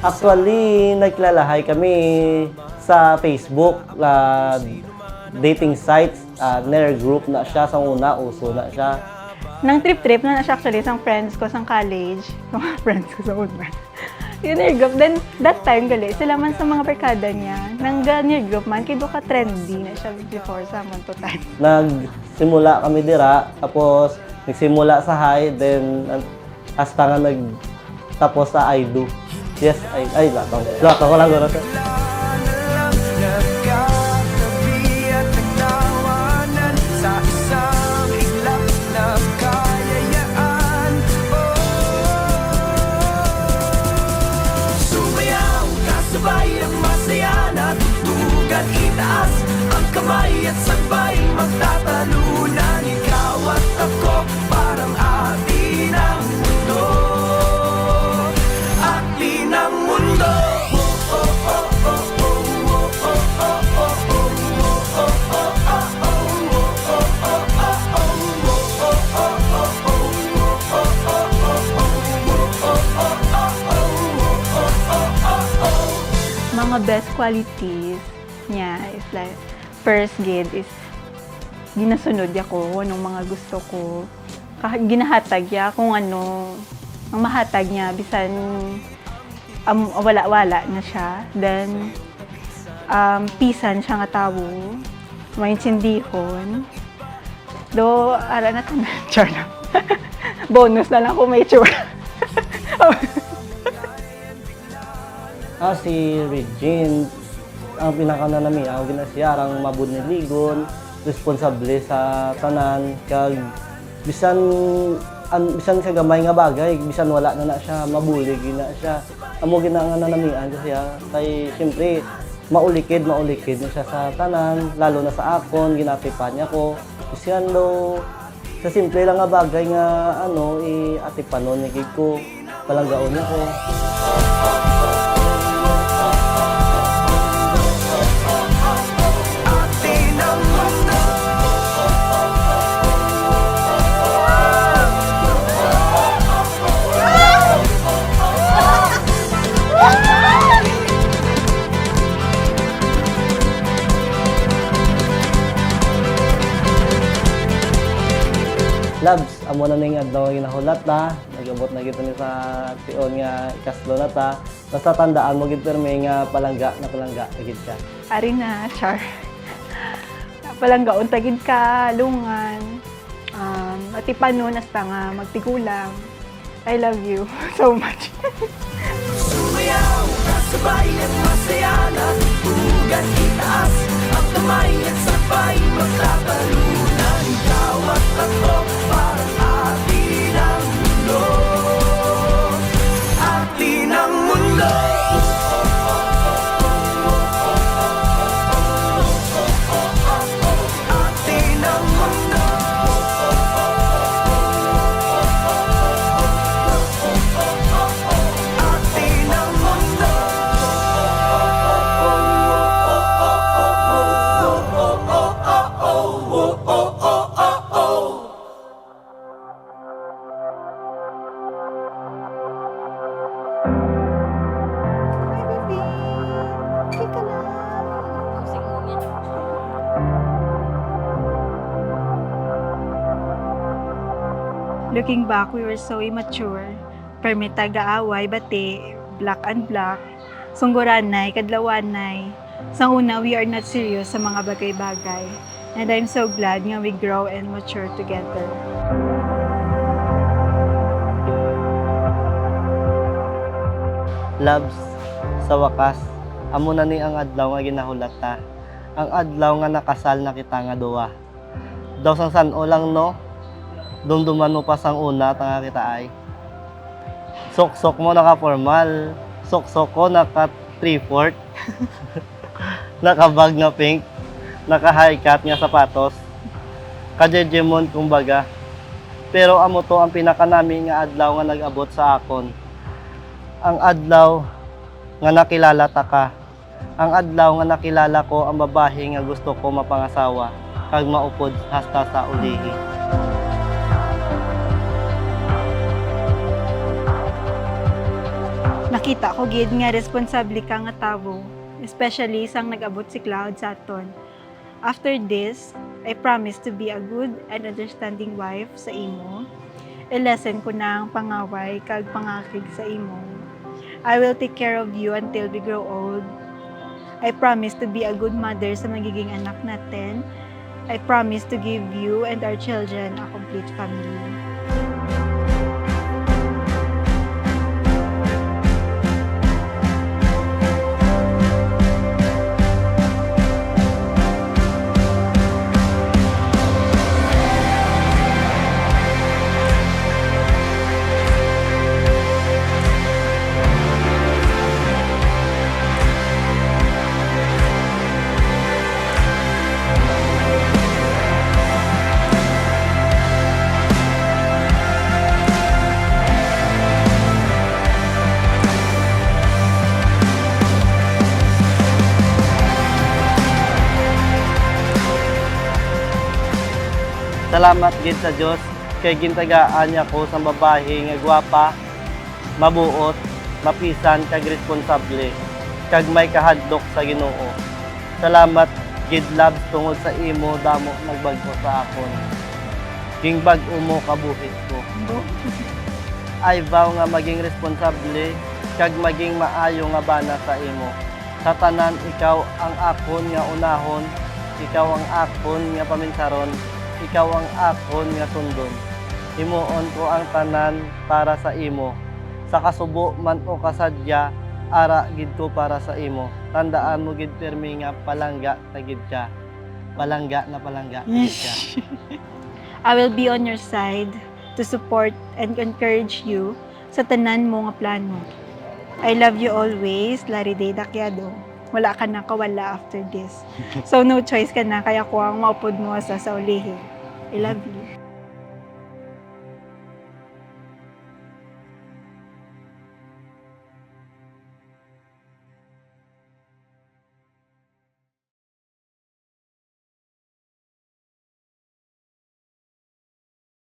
Actually, nagklalahay kami sa Facebook, dating sites, Nair group na siya sa una, uso na siya. Nang trip-trip na siya actually isang friends ko sa college. Sa mga friends ko sa una. Yung Nair group. Then, that time gali, sila man sa mga barkada niya. Nang Nair group man, kido ka trendy na siya before sa monto time. Nagsimula kami dira, tapos nagsimula sa high, then hasta nga nagtapos sa I do. Yes, latong ko lang gano'n. Itaas ang kamay at sabay magtatalunan. Ikaw at ako parang atin ang mundo. Atin ang mundo. Mga best qualities niya is like, first gid is ginasunod niya ko anong mga gusto ko. Ginahatag niya kung ano ang mahatag niya bisan wala-wala na siya. Then pisan siya nga tawo, mainsindihon. Do ara na tanan char lang. Bonus na lang kung may tsura. Si Regine, ang pinakana nami, ang ginasiyarang mabud ni ligon, responsable sa tanan, kag bisan sa gamay nga bagay, bisan wala na siya, mabulig na siya. Amo ginanga na namian siya, kay siyempre maulikid na siya sa tanan, lalo na sa akon, ginatipan niya ko. Bisan do, sa simple lang nga bagay nga atipanon ni gid ko, palanggaon niya ko. Labs, amo na ning adlaw nga ginahulat ta, nagabot na gid ni sa tion nga ikaslo na ta. Basta tandaan mo gid permi nga palangga gid siya. Ari na, char. Palanggaon tagid ka, lungan. Atipanon hasta nga magtigulang. I love you so much. Sumayaw, kasabay at masaya na tugan itaas ang kamay at sabay magtatalunan. Ikaw at ako parang atin ang mundo. Atin ang mundo. Atin ang mundo. Atin ang mundo. Looking back, we were so immature. Permita gaaway, bati, black and black, sungguranay, kadlawanay. Sa una, we are not serious sa mga bagay-bagay. And I'm so glad nga we grow and mature together. Labs, sa wakas, amo na ni ang adlaw nga ginahulat ta. Ang adlaw nga nakasal na kita nga duwa. Daw sang san-o lang no, dumduman mo pa sang una tanga kita ay. Sok-sok mo naka-formal, sok-sok ko naka 3/4. Naka-bag nga pink, naka-high cut nga sapatos. Kajejemon kumbaga. Pero amo to ang pinakanami nga adlaw nga nag-abot sa akon. Ang adlaw nga nakilala ta ka. Ang adlaw nga nakilala ko ang babae nga gusto ko mapangasawa kag maupod hasta sa ulihi. nakita ko gid nga responsable ka nga tawo, especially sang nag-abot si Cloud sa aton. After this, I promise to be a good and understanding wife sa imo. I-lesson ko na ang pangaway kag pangakig sa imo. I will take care of you until we grow old. I promise to be a good mother sa magiging anak natin. I promise to give you and our children a complete family. Salamat gid sa Dios kay gintagaan niya ko sa babae nga gwapa, mabuot, mapisan kag responsable, kag may kahadlok sa Ginoo. Salamat gid love tungod sa imo damo nagbag-o sa akon. King bag-o mo kabuhit ko. I vow nga maging responsable kag maging maayo nga bana sa imo. Sa tanan ikaw ang akon nga unahon, ikaw ang akon nga paminsaron, ikaw ang akon nga sundon. Himuon ko ang tanan para sa imo. Sa kasubo man o kasadya, ara gid ko para sa imo. Tandaan mo gid permi nga palangga ta gid ka. Palangga gid ka. I will be on your side to support and encourage you sa tanan mo nga plano. I love you always, Larry Day Dakyado. Wala ka na kawala after this. So no choice ka na, kaya ko ang maupod mo sa ulihin. I love you.